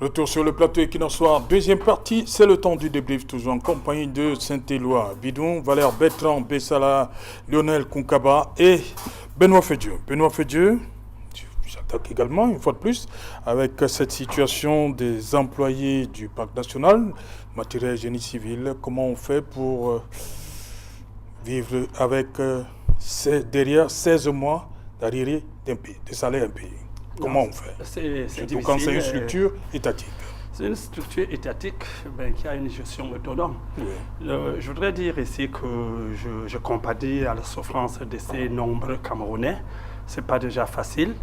Retour sur le plateau Equinoxoir, deuxième partie, c'est le temps du débrief, toujours en compagnie de Saint-Éloi Bidon, Valère Bertrand, Bessala, Lionel Kunkaba et Benoît Fedieu. Benoît Fedieu, j'attaque également, une fois de plus, avec cette situation des employés du Parc national, matériel génie civil, comment on fait pour vivre avec derrière 16 mois d'arriéré d'impayé, de salaire impayé. Comment on fait? C'est difficile. Quand c'est une structure étatique. C'est une structure étatique qui a une gestion autonome. Oui. Je voudrais dire ici que je compatis à la souffrance de ces nombreux Camerounais. Ce n'est pas déjà facile.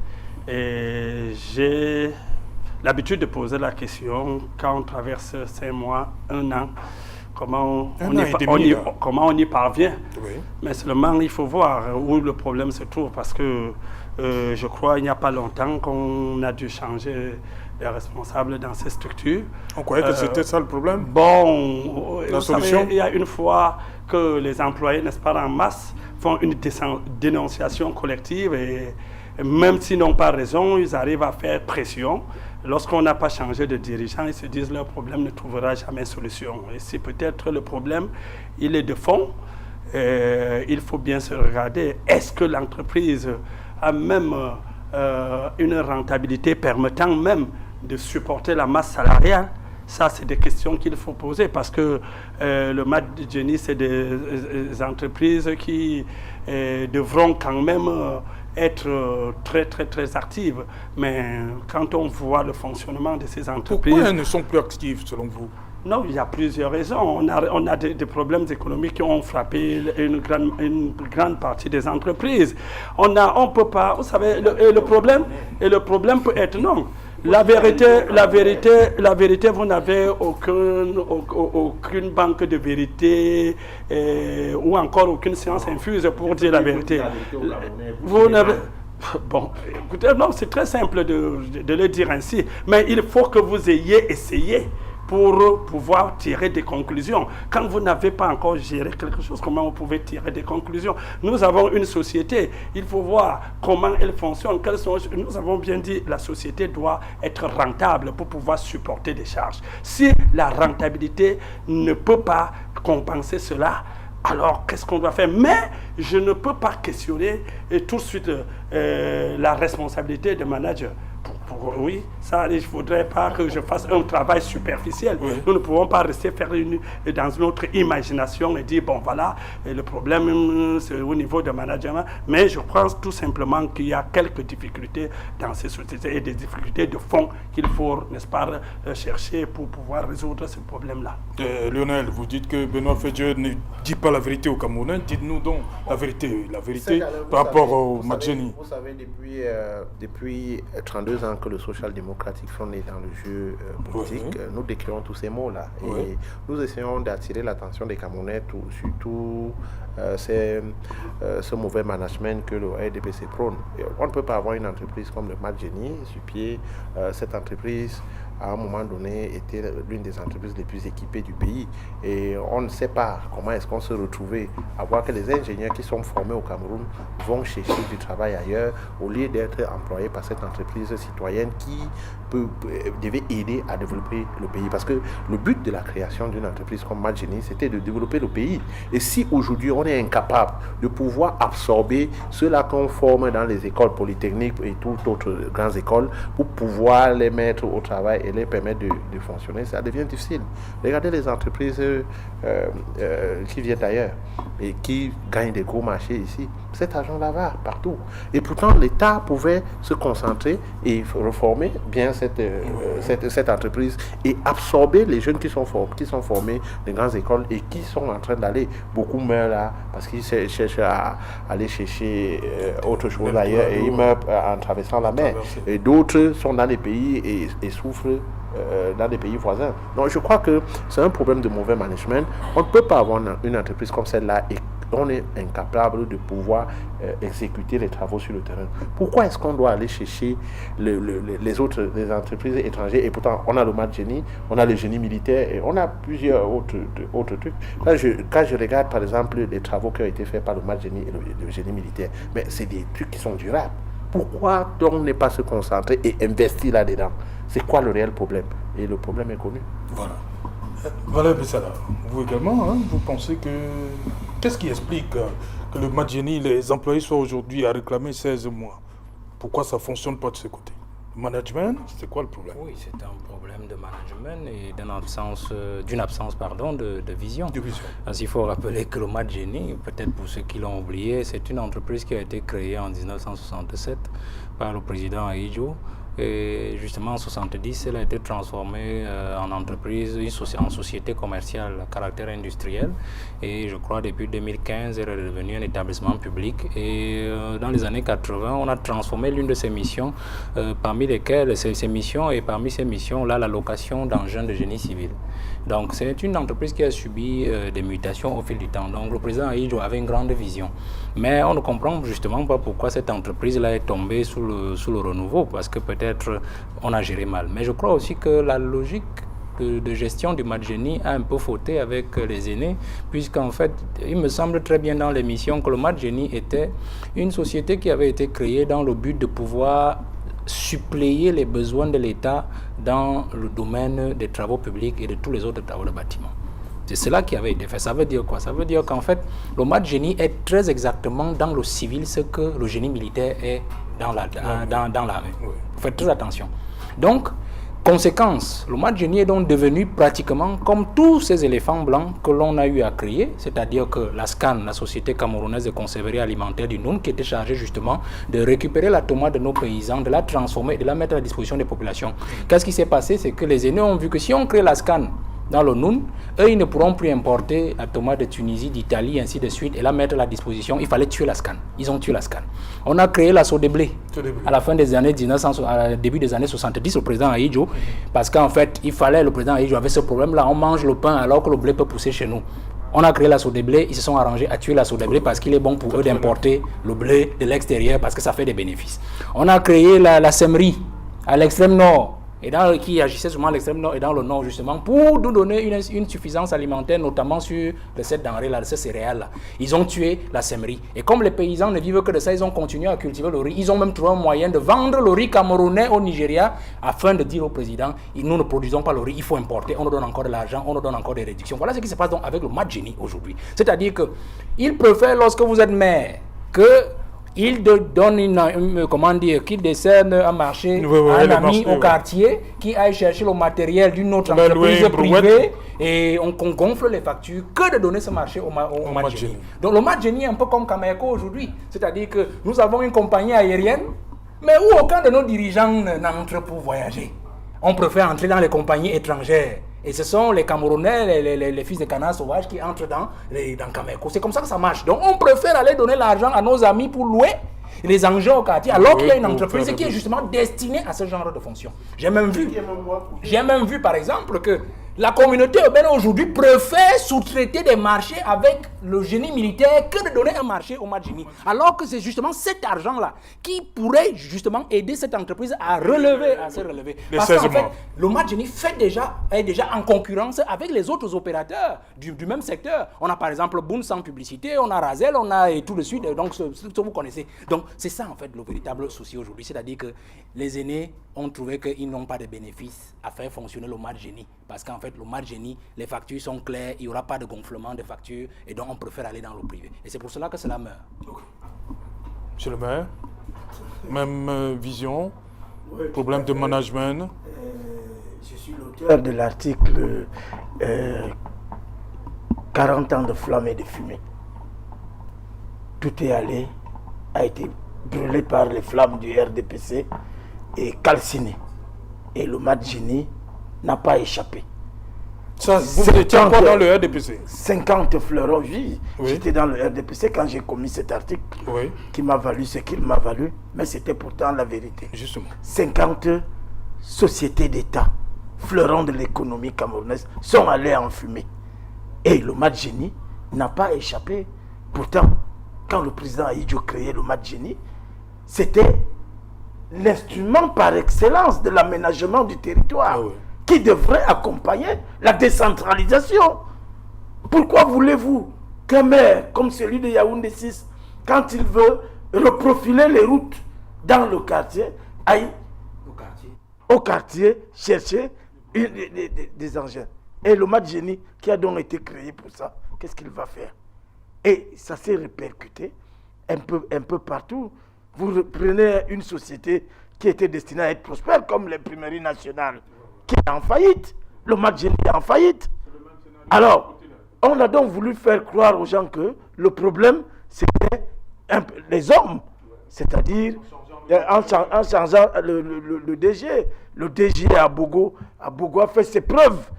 Et j'ai l'habitude de poser la question, quand on traverse 5 mois, 1 an, comment on y parvient. Oui. Mais seulement, il faut voir où le problème se trouve, parce que je crois il n'y a pas longtemps qu'on a dû changer les responsables dans ces structures. On croyait que c'était ça le problème? Bon, la solution? Savez, il y a une fois que les employés, n'est-ce pas, en masse, font une dénonciation collective et même s'ils n'ont pas raison, ils arrivent à faire pression. Lorsqu'on n'a pas changé de dirigeant, ils se disent que leur problème ne trouvera jamais solution. Et si peut-être le problème, il est de fond, il faut bien se regarder. Est-ce que l'entreprise a même une rentabilité permettant même de supporter la masse salariale? Ça, c'est des questions qu'il faut poser parce que le Mad Génie, c'est des entreprises qui devront quand même être très, très, très actives. Mais quand on voit le fonctionnement de ces entreprises... Pourquoi elles ne sont plus actives, selon vous? Non, il y a plusieurs raisons. On a des problèmes économiques qui ont frappé une grande partie des entreprises. On peut pas... Vous savez, le problème peut être non. La vérité, vous n'avez aucune banque de vérité ou encore aucune science infuse pour dire la vérité. Vous n'avez... Bon, écoutez, non, c'est très simple de le dire ainsi, mais il faut que vous ayez essayé pour pouvoir tirer des conclusions. Quand vous n'avez pas encore géré quelque chose, comment vous pouvez tirer des conclusions? Nous avons une société, il faut voir comment elle fonctionne. Nous avons bien dit que la société doit être rentable pour pouvoir supporter des charges. Si la rentabilité ne peut pas compenser cela, alors qu'est-ce qu'on doit faire? Mais je ne peux pas questionner tout de suite la responsabilité des managers. Oui, ça, il ne faudrait pas que je fasse un travail superficiel. Oui. Nous ne pouvons pas rester faire dans notre imagination et dire, bon voilà, le problème c'est au niveau de management. Mais je pense tout simplement qu'il y a quelques difficultés dans ces sociétés et des difficultés de fond qu'il faut, n'est-ce pas, chercher pour pouvoir résoudre ce problème-là. Lionel, vous dites que Benoît Fedieu ne dit pas la vérité aux Camerounais. Dites-nous donc la vérité par rapport au Mad Génie. Vous savez, depuis 32 ans que le social-démocratique Front est dans le jeu politique, nous décrivons tous ces mots-là. Et nous essayons d'attirer l'attention des Camerounais surtout ce mauvais management que le RDPC prône. On ne peut pas avoir une entreprise comme le Mad Génie sur pied. Cette entreprise, à un moment donné, était l'une des entreprises les plus équipées du pays. Et on ne sait pas comment est-ce qu'on se retrouvait à voir que les ingénieurs qui sont formés au Cameroun vont chercher du travail ailleurs au lieu d'être employés par cette entreprise citoyenne qui devait aider à développer le pays. Parce que le but de la création d'une entreprise comme Mad Génie, c'était de développer le pays. Et si aujourd'hui on est incapable de pouvoir absorber ceux-là qu'on forme dans les écoles polytechniques et toutes autres grandes écoles pour pouvoir les mettre au travail et les permettre de fonctionner, ça devient difficile. Regardez les entreprises qui viennent d'ailleurs et qui gagnent des gros marchés ici. Cet argent-là va partout. Et pourtant, l'État pouvait se concentrer et reformer bien cette entreprise et absorber les jeunes qui sont formés dans les grandes écoles et qui sont en train d'aller. Beaucoup meurent là parce qu'ils cherchent à aller chercher autre chose ailleurs et ils meurent en traversant la mer. Et d'autres sont dans les pays et souffrent dans des pays voisins. Donc je crois que c'est un problème de mauvais management. On ne peut pas avoir une entreprise comme celle-là et on est incapable de pouvoir exécuter les travaux sur le terrain. Pourquoi est-ce qu'on doit aller chercher les entreprises étrangères? Et pourtant, on a le Mad Génie, on a le génie militaire et on a plusieurs autres trucs. Quand je regarde, par exemple, les travaux qui ont été faits par le Mad Génie et le génie militaire, mais c'est des trucs qui sont durables. Pourquoi on n'est pas se concentrer et investir là-dedans? C'est quoi le réel problème? et le problème est connu. Voilà. Valère Bessala, vous également, hein, vous pensez que... Qu'est-ce qui explique que le Madjeni, les employés soient aujourd'hui à réclamer 16 mois? Pourquoi ça ne fonctionne pas de ce côté? Management, c'est quoi le problème? Oui, c'est un problème de management et d'une absence de vision. Parce qu'il faut rappeler que le Madjeni, peut-être pour ceux qui l'ont oublié, c'est une entreprise qui a été créée en 1967 par le président Ahidjo. Et justement, en 1970, elle a été transformée en entreprise, en société commerciale à caractère industriel. Et je crois depuis 2015, elle est devenue un établissement public. Et dans les années 80, on a transformé l'une de ses missions, parmi lesquelles ces missions, et parmi ces missions, là, la location d'engins de génie civil. Donc, c'est une entreprise qui a subi des mutations au fil du temps. Donc, le président Ahidjo avait une grande vision. Mais on ne comprend justement pas pourquoi cette entreprise-là est tombée sous le renouveau, parce que peut-être on a géré mal. Mais je crois aussi que la logique de gestion du Madjeni a un peu fauté avec les aînés, puisqu'en fait, il me semble très bien dans l'émission que le Madjeni était une société qui avait été créée dans le but de pouvoir suppléer les besoins de l'État dans le domaine des travaux publics et de tous les autres travaux de bâtiment. C'est cela qui avait été fait. Ça veut dire quoi? Ça veut dire qu'en fait, le Madjeni est très exactement dans le civil ce que le génie militaire est dans l'armée. Oui. Faites très attention. Donc, conséquence, le Madjeni est donc devenu pratiquement comme tous ces éléphants blancs que l'on a eu à créer, c'est-à-dire que la SCAN, la Société camerounaise de conserverie alimentaire du Noun, qui était chargée justement de récupérer la tomate de nos paysans, de la transformer et de la mettre à la disposition des populations. Qu'est-ce qui s'est passé? C'est que les aînés ont vu que si on crée la SCAN dans le Noun, eux, ils ne pourront plus importer la tomate de Tunisie, d'Italie, ainsi de suite, et la mettre à la disposition. Il fallait tuer la SCAN. Ils ont tué la SCAN. On a créé la Sodeblé à la fin des années 1900, début des années 70, au président Ahidjo, parce qu'en fait, le président Ahidjo avait ce problème-là. On mange le pain alors que le blé peut pousser chez nous. On a créé la Sodeblé, ils se sont arrangés à tuer la Sodeblé parce qu'il est bon pour eux d'importer le blé de l'extérieur parce que ça fait des bénéfices. On a créé la Semerie à l'extrême nord, qui agissait souvent à l'extrême nord et dans le nord justement pour nous donner une suffisance alimentaire, notamment sur cette denrée-là, ces céréales-là. Ils ont tué la sèmerie. Et comme les paysans ne vivent que de ça, ils ont continué à cultiver le riz. Ils ont même trouvé un moyen de vendre le riz camerounais au Nigeria afin de dire au président, nous ne produisons pas le riz, il faut importer, on nous donne encore de l'argent, on nous donne encore des réductions. Voilà ce qui se passe donc avec le Madjeni aujourd'hui. C'est-à-dire qu'il préfère, lorsque vous êtes maire, il donne qu'il décerne un marché à un ami au quartier qui aille chercher le matériel d'une autre entreprise privée et on gonfle les factures que de donner ce marché au Madjeni. Donc le Madjeni est un peu comme Cameco aujourd'hui. C'est-à-dire que nous avons une compagnie aérienne, mais où aucun de nos dirigeants n'entre pour voyager. On préfère entrer dans les compagnies étrangères. Et ce sont les Camerounais, les fils de canards sauvages qui entrent dans Cameco. C'est comme ça que ça marche. Donc on préfère aller donner l'argent à nos amis pour louer les engins au quartier, alors qu'il y a une entreprise qui est justement destinée à ce genre de fonction. J'ai même vu par exemple que la communauté urbaine aujourd'hui préfère sous-traiter des marchés avec le génie militaire que de donner un marché au Madjeni. Alors que c'est justement cet argent-là qui pourrait justement aider cette entreprise à se relever. Parce qu'en fait, le Madjeni est déjà en concurrence avec les autres opérateurs du même secteur. On a par exemple Boone sans publicité, on a Razel, on a et tout de suite, donc ce que vous connaissez. Donc c'est ça en fait le véritable souci aujourd'hui. C'est-à-dire que les aînés ont trouvé qu'ils n'ont pas de bénéfices à faire fonctionner le Madjeni. Parce qu'en fait, le Madjeni, les factures sont claires, il n'y aura pas de gonflement de factures, et donc on préfère aller dans le privé. Et c'est pour cela que cela meurt. Monsieur le maire, même vision, problème de management. Je suis l'auteur de l'article 40 ans de flammes et de fumée. Tout a été brûlé par les flammes du RDPC et calciné. Et le Madjeni n'a pas échappé. Ça, vous étiez encore dans le RDPC? 50 fleurons, oui. J'étais dans le RDPC quand j'ai commis cet article qui m'a valu ce qu'il m'a valu, mais c'était pourtant la vérité. Justement. 50 sociétés d'État, fleurons de l'économie camerounaise, sont allés en fumée. Et le Madjeni n'a pas échappé. Pourtant, quand le président Ahidjo créait le Madjeni, c'était l'instrument par excellence de l'aménagement du territoire qui devrait accompagner la décentralisation. Pourquoi voulez-vous qu'un maire comme celui de Yaoundé 6, quand il veut reprofiler les routes dans le quartier, aille au quartier chercher des engins. Et le Madjeni, qui a donc été créé pour ça, qu'est-ce qu'il va faire? Et ça s'est répercuté un peu partout. Vous prenez une société qui était destinée à être prospère, comme l'Imprimerie nationale, qui est en faillite. Le Madjeni est en faillite. Alors, on a donc voulu faire croire aux gens que le problème, c'était les hommes. C'est-à-dire, en changeant le DG. Le DG à Bogo a fait ses preuves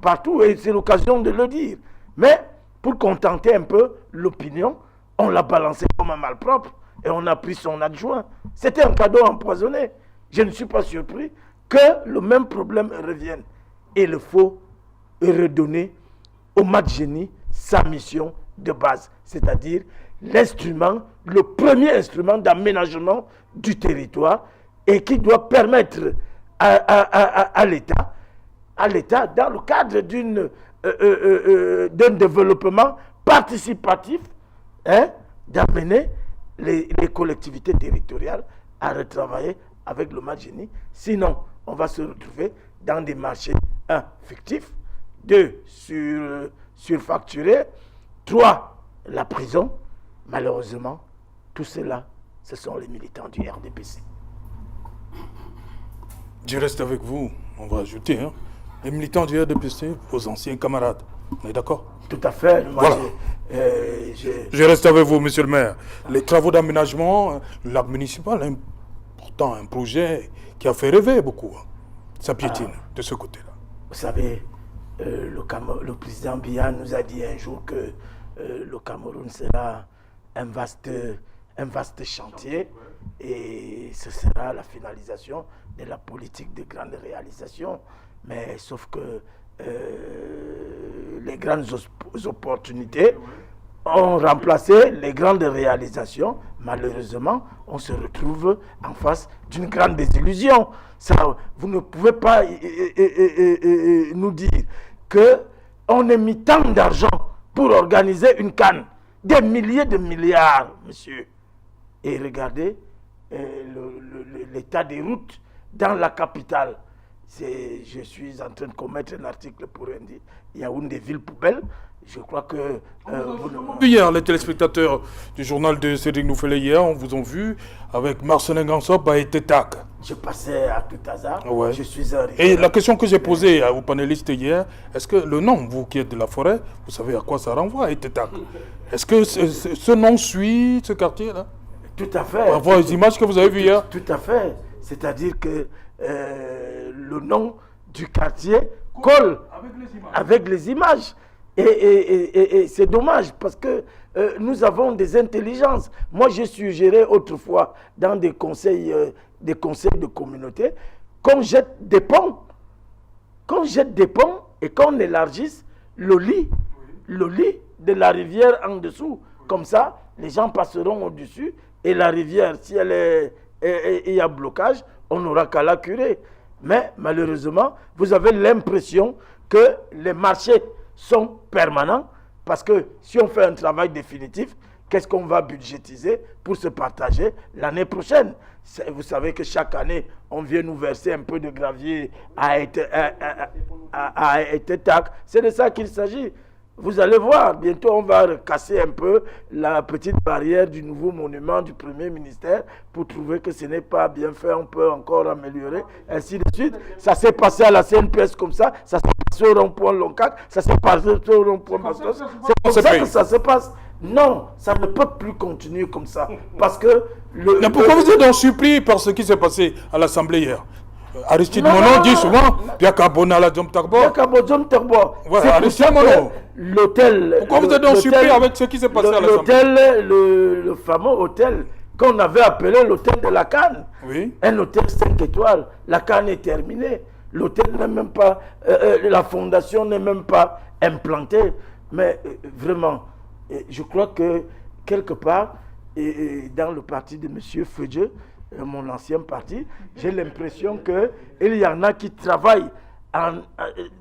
partout, et c'est l'occasion de le dire. Mais, pour contenter un peu l'opinion, on l'a balancé comme un malpropre et on a pris son adjoint. C'était un cadeau empoisonné. Je ne suis pas surpris que le même problème revienne. Et il faut redonner au Madjeni sa mission de base, c'est-à-dire l'instrument, le premier instrument d'aménagement du territoire, et qui doit permettre à l'État, dans le cadre d'un développement participatif, d'amener les collectivités territoriales à retravailler avec le Madjeni. Sinon, on va se retrouver dans des marchés, 1, fictifs, 2, surfacturés, 3, la prison. Malheureusement, tout cela, ce sont les militants du RDPC. Je reste avec vous, on va ajouter, les militants du RDPC, vos anciens camarades. On est d'accord? Tout à fait. Moi, voilà. Je reste avec vous, monsieur le maire. Les travaux d'aménagement, l'arc municipal, pourtant un projet qui a fait rêver beaucoup. Ça piétine de ce côté-là. Vous savez, le président Biya nous a dit un jour que le Cameroun sera un vaste chantier, et ce sera la finalisation de la politique de grande réalisation. Mais sauf que les grandes opportunités ont remplacé les grandes réalisations. Malheureusement, on se retrouve en face d'une grande désillusion. Ça, vous ne pouvez pas nous dire qu'on a mis tant d'argent pour organiser une CAN, des milliers de milliards, monsieur. Et regardez l'état des routes dans la capitale. Je suis en train de commettre un article pour dire il y a une des villes poubelles. Je crois que... Hier, les téléspectateurs du journal de Cédric Noufélé, hier, on vous a vu avec Marcelin Gansop à Etetak. Je passais à tout hasard. Ouais. Je suis un... Et la question que j'ai posée aux panélistes hier, est-ce que le nom, vous qui êtes de la forêt, vous savez à quoi ça renvoie, Etetak? Est-ce que ce nom suit ce quartier-là? Tout à fait. Par rapport aux images que vous avez vues hier? Tout à fait. C'est-à-dire que le nom du quartier colle avec les images. Et c'est dommage parce que nous avons des intelligences. Moi, je suggérais autrefois dans des conseils de communauté qu'on jette des ponts. Qu'on jette des ponts et qu'on élargisse le lit de la rivière en dessous. Comme ça, les gens passeront au-dessus et la rivière, si il y a blocage, on n'aura qu'à la curer. Mais malheureusement, vous avez l'impression que les marchés sont permanents, parce que si on fait un travail définitif, qu'est-ce qu'on va budgétiser pour se partager l'année prochaine? Vous savez que chaque année, on vient nous verser un peu de gravier à Etetak. C'est de ça qu'il s'agit. Vous allez voir, bientôt on va casser un peu la petite barrière du nouveau monument du Premier ministère pour trouver que ce n'est pas bien fait, on peut encore améliorer, ainsi de suite. Ça s'est passé à la CNPS comme ça s'est passé au rond-point Loncac, ça s'est passé au rond-point Bastos. C'est comme ça que ça se passe. Non, ça ne peut plus continuer comme ça. Parce que... Mais pourquoi vous êtes donc surpris par ce qui s'est passé à l'Assemblée hier? Aristide Mono dit souvent Piakabona la Djom Tarbo. Piakabona Tarbo. Voilà, Aristide Mono. L'hôtel. Pourquoi vous êtes donc surpris avec ce qui s'est passé à l'Assemblée? Le fameux hôtel qu'on avait appelé l'hôtel de la Cannes. Oui. Un hôtel 5 étoiles. La Cannes est terminée. L'hôtel n'est même pas. La fondation n'est même pas implantée. Mais vraiment, je crois que quelque part, dans le parti de M. Fedje, mon ancien parti, j'ai l'impression qu'il y en a qui travaillent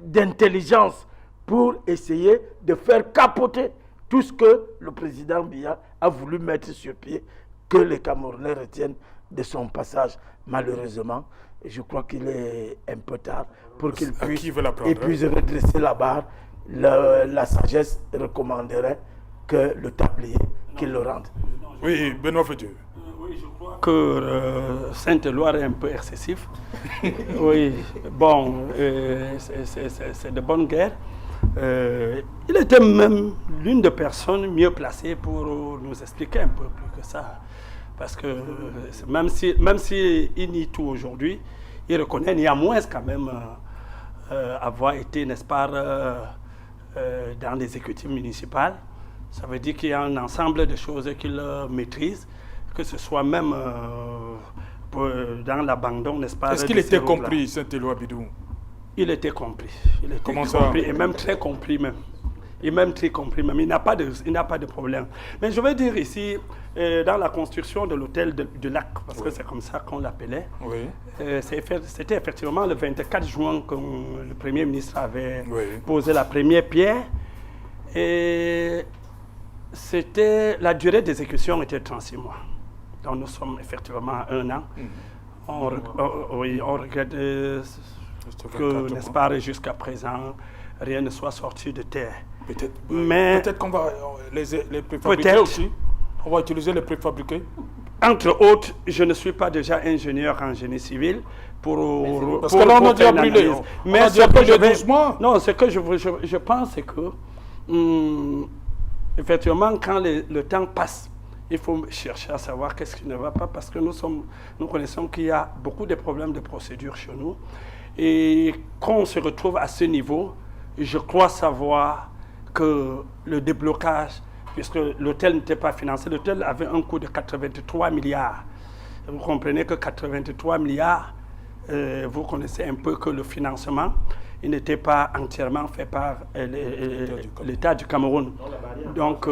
d'intelligence pour essayer de faire capoter tout ce que le président Biya a voulu mettre sur pied, que les Camerounais retiennent de son passage. Malheureusement, je crois qu'il est un peu tard pour qu'il puisse redresser la barre. La sagesse recommanderait que le tablier, qu'il le rende. Oui, Benoît Fedieu. Oui, je crois que Sainte-Loire est un peu excessif. Oui, bon, c'est de bonne guerre. Il était même l'une des personnes mieux placées pour nous expliquer un peu plus que ça. Parce que même si il nie tout aujourd'hui, il reconnaît néanmoins quand même avoir été, n'est-ce pas, dans les exécutifs municipaux. Ça veut dire qu'il y a un ensemble de choses qu'il maîtrise, que ce soit même dans l'abandon, n'est-ce pas. Est-ce qu'il était compris, Saint-Éloi Bidou? Il était compris. Il était compris, et même très compris même. Il n'a pas de problème. Mais je veux dire ici, dans la construction de l'hôtel du lac, parce que c'est comme ça qu'on l'appelait, c'était effectivement le 24 juin que le Premier ministre avait posé la première pierre. Et la durée d'exécution était 36 mois. Donc nous sommes effectivement à 1 an. On regrette que, n'est-ce pas, jusqu'à présent, rien ne soit sorti de terre. Peut-être qu'on va les préfabriquer aussi. On va utiliser les préfabriqués. Entre autres, je ne suis pas déjà ingénieur en génie civil parce que là, on a déjà brûlé. Mais ce que je pense, c'est que effectivement, quand le temps passe, il faut chercher à savoir qu'est-ce qui ne va pas, parce que nous connaissons qu'il y a beaucoup de problèmes de procédure chez nous. Et quand on se retrouve à ce niveau, je crois savoir que le déblocage, puisque l'hôtel n'était pas financé, l'hôtel avait un coût de 83 milliards. Vous comprenez que 83 milliards, vous connaissez un peu que le financement, il n'était pas entièrement fait par l'État du Cameroun. Donc,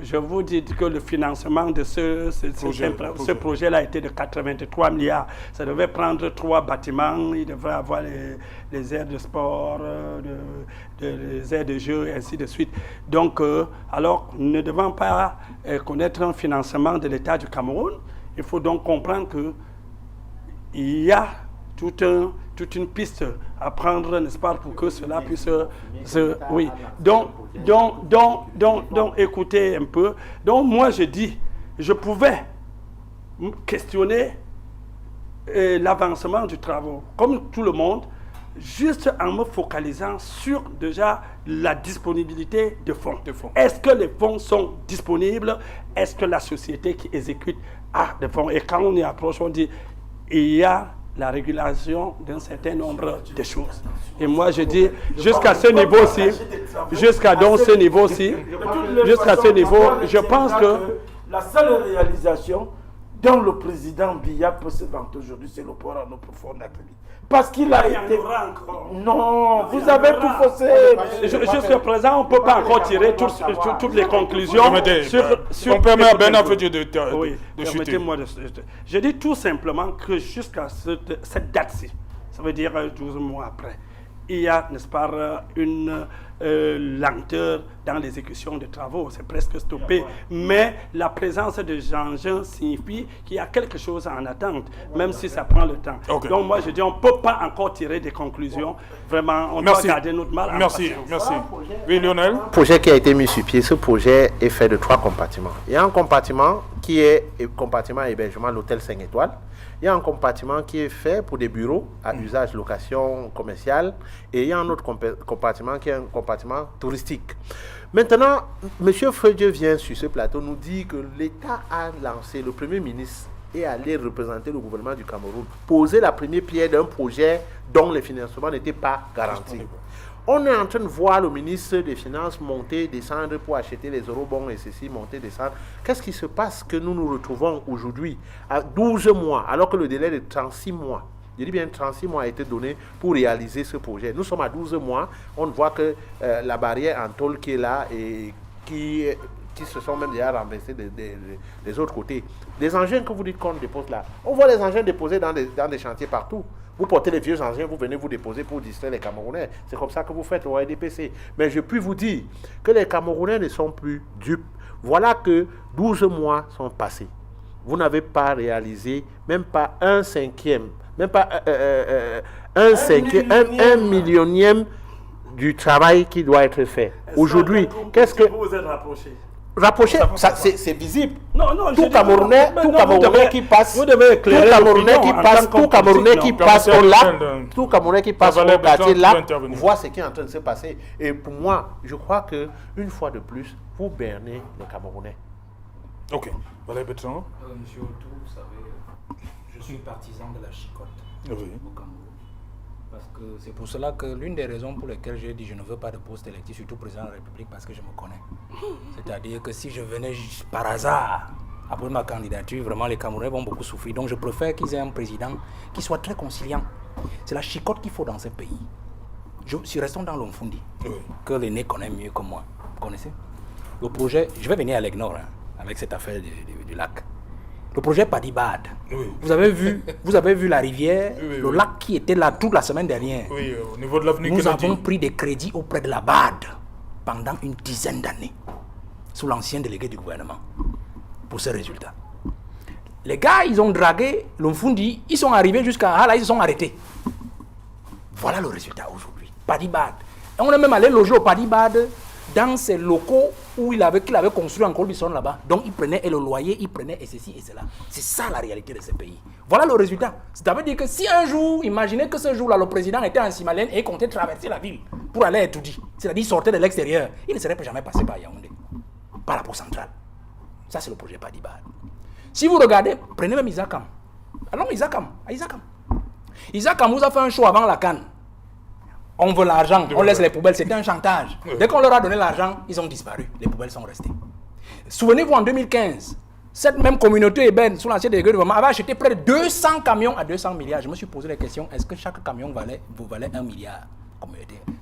je vous dis que le financement de ce projet-là était de 83 milliards. Ça devait prendre 3 bâtiments, il devrait avoir les aires de sport, les aires de jeu, et ainsi de suite. Donc, alors, ne devant pas connaître un financement de l'État du Cameroun, il faut donc comprendre qu'il y a toute une piste à prendre, n'est-ce pas, pour que cela puisse oui. Donc, écoutez un peu. Donc, moi, je dis, je pouvais questionner l'avancement du travail, comme tout le monde, juste en me focalisant sur déjà la disponibilité de fonds. Est-ce que les fonds sont disponibles? Est-ce que la société qui exécute a des fonds? Et quand on y approche, on dit, il y a la régulation d'un certain nombre de choses. Et moi, je dis, jusqu'à ce niveau-ci, je pense que la seule réalisation dont le président Biya peut se vanter aujourd'hui, c'est le port en eau profonde d'Acadie. Parce qu'il a été... Non, vous avez tout faussé. Jusqu'à présent, on ne peut pas encore tirer toutes les conclusions. On permet à Benoît Fedieu de chuter. Je dis tout simplement que jusqu'à cette date-ci, ça veut dire 12 mois après, il y a, n'est-ce pas, une lenteur dans l'exécution des travaux. C'est presque stoppé. Mais la présence des engins signifie qu'il y a quelque chose en attente, même si ça prend le temps. Okay. Donc moi, je dis, on ne peut pas encore tirer des conclusions. Vraiment, on doit garder notre mal en patience. Merci. Oui, Lionel. Le projet qui a été mis sur pied, ce projet est fait de 3 compartiments. Il y a un compartiment qui est compartiment hébergement, l'hôtel 5 étoiles. Il y a un compartiment qui est fait pour des bureaux à usage location commerciale et il y a un autre compartiment qui est un compartiment touristique. Maintenant, M. Fedieu vient sur ce plateau nous dit que l'État a lancé, le Premier ministre est allé représenter le gouvernement du Cameroun, poser la première pierre d'un projet dont le financement n'était pas garanti. On est en train de voir le ministre des Finances monter, descendre pour acheter les eurobonds et ceci, monter, descendre. Qu'est-ce qui se passe que nous nous retrouvons aujourd'hui à 12 mois, alors que le délai de 36 mois, je dis bien 36 mois a été donné pour réaliser ce projet. Nous sommes à 12 mois, on voit que la barrière en tôle qui est là et qui se sont même déjà renversés des autres côtés. Des engins que vous dites qu'on dépose là, on voit les engins déposés dans des chantiers partout. Vous portez les vieux engins, vous venez vous déposer pour distraire les Camerounais. C'est comme ça que vous faites au RDPC. Mais je puis vous dire que les Camerounais ne sont plus dupes. Voilà que 12 mois sont passés. vous n'avez pas réalisé même pas un cinquième, même pas un millionième du travail qui doit être fait. Aujourd'hui, qu'est-ce que... Vous êtes rapproché. Rapproché, c'est visible. Non, tout Camerounais qui passe, tout Camerounais qui passe au quartier là, voit ce qui est en train de se passer. Et pour moi, je crois que une fois de plus, vous bernez les Camerounais. Ok. Valérie Bertrand. Monsieur Autou, vous savez, je suis partisan de la chicotte au Cameroun. Parce que c'est pour cela que l'une des raisons pour lesquelles j'ai dit je ne veux pas de poste électif, surtout président de la République, parce que je me connais. C'est-à-dire que si je venais par hasard après ma candidature, vraiment les Camerounais vont beaucoup souffrir. Donc je préfère qu'ils aient un président qui soit très conciliant. C'est la chicotte qu'il faut dans ce pays. Si restons dans l'Omfundi, que l'aîné connaît mieux que moi. Vous connaissez? Le projet, je vais venir à l'Aigle-Nord avec cette affaire du lac. Le projet Padibad. Oui. Vous avez vu la rivière, le lac qui était là toute la semaine dernière. Oui, au niveau de l'avenue Nous avons pris des crédits auprès de la BAD pendant une dizaine d'années, sous l'ancien délégué du gouvernement, pour ce résultat. Les gars, ils ont dragué l'Omfundi, ils sont arrivés jusqu'à là, ils se sont arrêtés. Voilà le résultat aujourd'hui. Padibad. Et on est même allé loger au Padibad dans ces locaux où qu'il avait construit en Colbison là-bas. Donc il prenait le loyer, il prenait et ceci et cela. C'est ça la réalité de ce pays. Voilà le résultat. Ça veut dire que si un jour, imaginez que ce jour-là, le président était en Simalène et comptait traverser la ville pour aller à Etoudi, c'est-à-dire sortir de l'extérieur, il ne serait jamais passé par Yaoundé, par la port centrale. Ça, c'est le projet Padibad. Si vous regardez, prenez même Isakam. Allons Isakam, à Isakam. Isakam vous a fait un show avant la Cannes. On veut l'argent, on laisse les poubelles, c'était un chantage. Dès qu'on leur a donné l'argent, ils ont disparu. Les poubelles sont restées. Souvenez-vous, en 2015, cette même communauté ébène, sous l'ancien délégué de gouvernement, avait acheté près de 200 camions à 200 milliards. Je me suis posé la question, est-ce que chaque camion valait 1 milliard?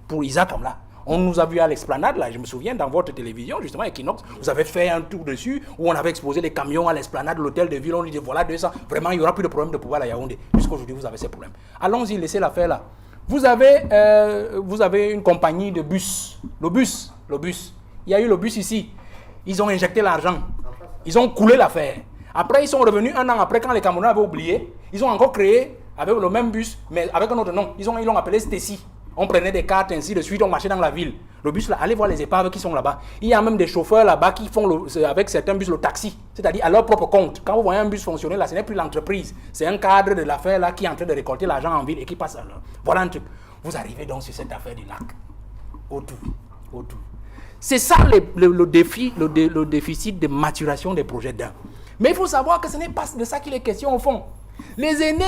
Pour Isaac comme là. On nous a vu à l'esplanade, là, je me souviens, dans votre télévision, justement, Equinox, vous avez fait un tour dessus, où on avait exposé les camions à l'esplanade de l'hôtel de ville, on dit, voilà 200, vraiment, il n'y aura plus de problème de pouvoir à Yaoundé. Jusqu'aujourd'hui, vous avez ces problèmes. Allons-y, laissez l'affaire là. Vous avez une compagnie de bus. Le bus. Il y a eu le bus ici. Ils ont injecté l'argent. Ils ont coulé l'affaire. Après, ils sont revenus un an après, quand les Camerounais avaient oublié. Ils ont encore créé, avec le même bus, mais avec un autre nom. Ils l'ont appelé Stacy. On prenait des cartes ainsi de suite, on marchait dans la ville. Le bus là, allez voir les épaves qui sont là-bas. Il y a même des chauffeurs là-bas qui font avec certains bus le taxi, c'est-à-dire à leur propre compte. Quand vous voyez un bus fonctionner là, ce n'est plus l'entreprise, c'est un cadre de l'affaire là qui est en train de récolter l'argent en ville et qui passe à l'heure. Voilà un truc. Vous arrivez donc sur cette affaire du lac. Autour. C'est ça le déficit de maturation des projets d'un. Mais il faut savoir que ce n'est pas de ça qu'il est question au fond. Les aînés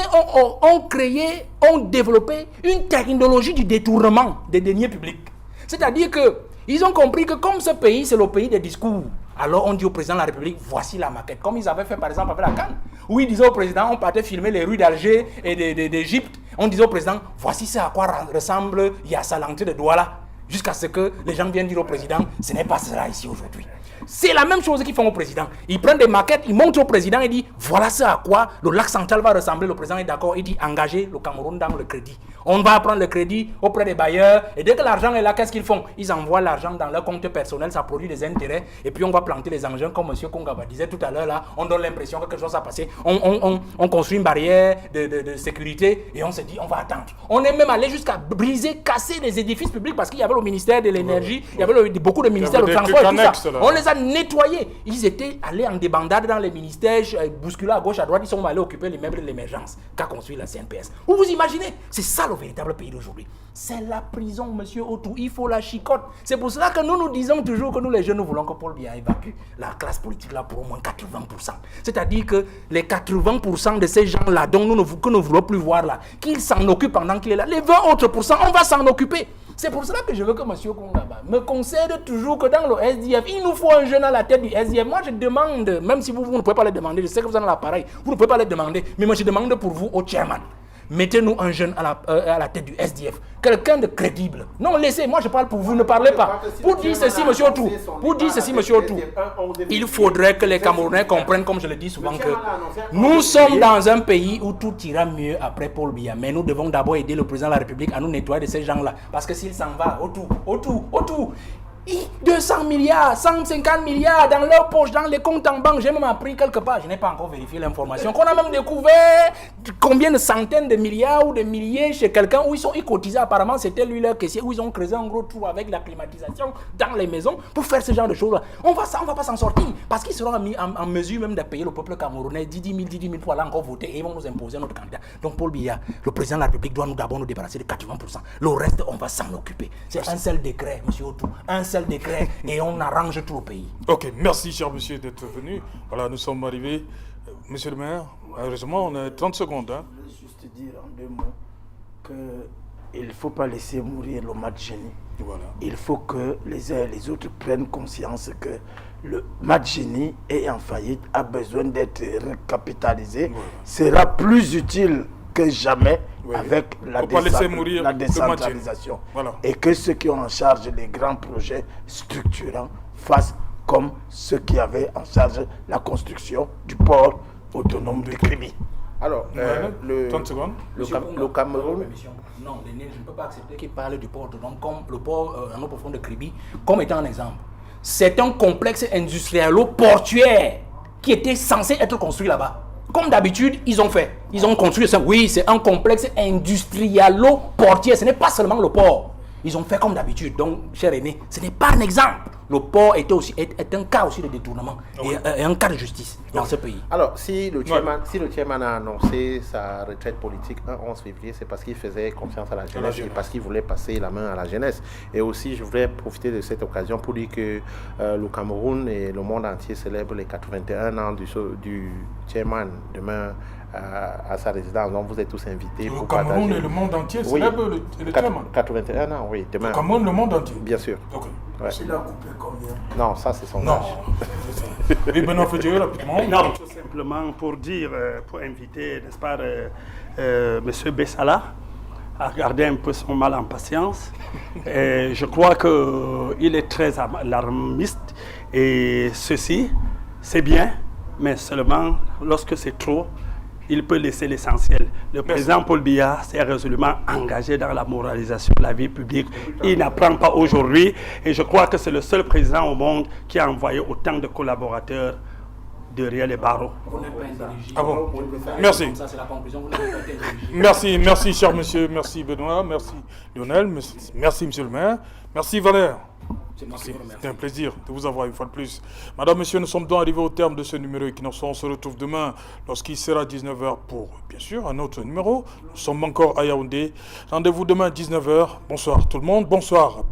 ont développé une technologie du détournement des deniers publics. C'est-à-dire qu'ils ont compris que comme ce pays, c'est le pays des discours, alors on dit au président de la République, voici la maquette. Comme ils avaient fait par exemple avec la Cannes, où ils disaient au président, on partait filmer les rues d'Alger et d'Égypte, on disait au président, voici ce à quoi ressemble Yassa, l'entrée de Douala, jusqu'à ce que les gens viennent dire au président, ce n'est pas cela ici aujourd'hui. C'est la même chose qu'ils font au président. Ils prennent des maquettes, ils montrent au président et disent voilà ce à quoi le lac central va ressembler. Le président est d'accord, il dit engagez le Cameroun dans le crédit. On va prendre le crédit auprès des bailleurs et dès que l'argent est là, qu'est-ce qu'ils font? Ils envoient l'argent dans leur compte personnel, ça produit des intérêts et puis on va planter les engins comme M. Kongaba disait tout à l'heure là. On donne l'impression que quelque chose a passé. On construit une barrière de sécurité et on se dit on va attendre. On est même allé jusqu'à briser, casser les édifices publics parce qu'il y avait le ministère de l'énergie, il y avait beaucoup de ministères de transport et tout ça. On les a nettoyés. Ils étaient allés en débandade dans les ministères, bousculés à gauche, à droite, ils sont allés occuper l'immeuble de l'émergence qu'a construit la CNPS. Vous imaginez? C'est ça le véritable pays d'aujourd'hui. C'est la prison, monsieur Autou. Il faut la chicotte. C'est pour cela que nous disons toujours que nous, les jeunes, nous voulons que Paul Biya évacue la classe politique là pour au moins 80%. C'est-à-dire que les 80% de ces gens-là dont nous ne voulons plus voir là, qu'ils s'en occupent pendant qu'il est là, les 20 autres pourcents, on va s'en occuper. C'est pour cela que je veux que M. Kongaba me concède toujours que dans le SDF, il nous faut un jeune à la tête du SDF. Moi, je demande, même si vous ne pouvez pas le demander, je sais que vous en avez l'appareil, vous ne pouvez pas le demander, mais moi, je demande pour vous au chairman. Mettez-nous un jeune à la tête du SDF. Quelqu'un de crédible. Non, laissez, moi je parle pour vous, ne parlez pas. Pour dire ceci, monsieur Autou, il faudrait que les Camerounais comprennent, comme je le dis souvent, que nous sommes dans un pays où tout ira mieux après Paul Biya. Mais nous devons d'abord aider le président de la République à nous nettoyer de ces gens-là. Parce que s'il s'en va, Autou, 200 milliards, 150 milliards dans leur poche, dans les comptes en banque. J'ai même appris quelque part, je n'ai pas encore vérifié l'information, qu'on a même découvert combien de centaines de milliards ou de milliers chez quelqu'un où ils cotisaient. Apparemment, c'était lui leur caissier, où ils ont creusé un gros trou avec la climatisation dans les maisons pour faire ce genre de choses-là. On va pas s'en sortir parce qu'ils seront en mesure même de payer le peuple camerounais 10 000 pour aller encore voter et ils vont nous imposer notre candidat. Donc, Paul Biya, le président de la République doit d'abord nous débarrasser de 80%. Le reste, on va s'en occuper. C'est un seul décret, monsieur Otou. Un seul décret et on arrange tout le pays. Ok, merci cher monsieur d'être venu. Voilà, nous sommes arrivés. Monsieur le maire, heureusement, on a 30 secondes. Hein. Je veux juste dire en 2 mots qu'il ne faut pas laisser mourir le match génie. Voilà. Il faut que les uns et les autres prennent conscience que le match génie est en faillite, a besoin d'être recapitalisé, sera plus utile que jamais avec la décentralisation. Voilà. Et que ceux qui ont en charge les grands projets structurants fassent comme ceux qui avaient en charge la construction du port autonome de Kribi. Alors, 30 secondes. Le Cameroun... Non, je ne peux pas accepter qu'il parle du port autonome comme le port en eau profonde de Kribi comme étant un exemple. C'est un complexe industriel-portuaire qui était censé être construit là-bas. Comme d'habitude, ils ont fait. Ils ont construit ça. Oui, c'est un complexe industriel-portier. Ce n'est pas seulement le port. Ils ont fait comme d'habitude. Donc, cher aîné, ce n'est pas un exemple. Le port est un cas aussi de détournement et un cas de justice dans ce pays. Alors, si le chairman a annoncé sa retraite politique un 11 février, c'est parce qu'il faisait confiance à la jeunesse et parce qu'il voulait passer la main à la jeunesse. Et aussi, je voudrais profiter de cette occasion pour dire que le Cameroun et le monde entier célèbrent les 81 ans du chairman demain à sa résidence. Donc, vous êtes tous invités pour partager. Le Cameroun et le monde entier célèbrent le chairman. 81 ans, oui, demain. Le Cameroun, le monde entier. Bien sûr. Ok. Ouais. Il a coupé combien? Non, ça c'est son Non. âge. Oui, Benoît Fedieu, rapidement. Non, tout simplement pour dire, pour inviter, n'est-ce pas, M. Bessala à garder un peu son mal en patience. Et je crois qu'il est très alarmiste et ceci, c'est bien, mais seulement lorsque c'est trop, il peut laisser l'essentiel. Le président Paul Biya s'est résolument engagé dans la moralisation de la vie publique. Il n'apprend pas aujourd'hui et je crois que c'est le seul président au monde qui a envoyé autant de collaborateurs derrière les barreaux. Ah bon? Merci. Merci cher monsieur, merci Benoît, merci Lionel, merci monsieur le maire, merci Valère. C'était un plaisir de vous avoir une fois de plus. Madame, Monsieur, nous sommes donc arrivés au terme de ce numéro Equinox. On se retrouve demain lorsqu'il sera 19h pour, bien sûr, un autre numéro. Nous sommes encore à Yaoundé. Rendez-vous demain à 19h. Bonsoir tout le monde. Bonsoir.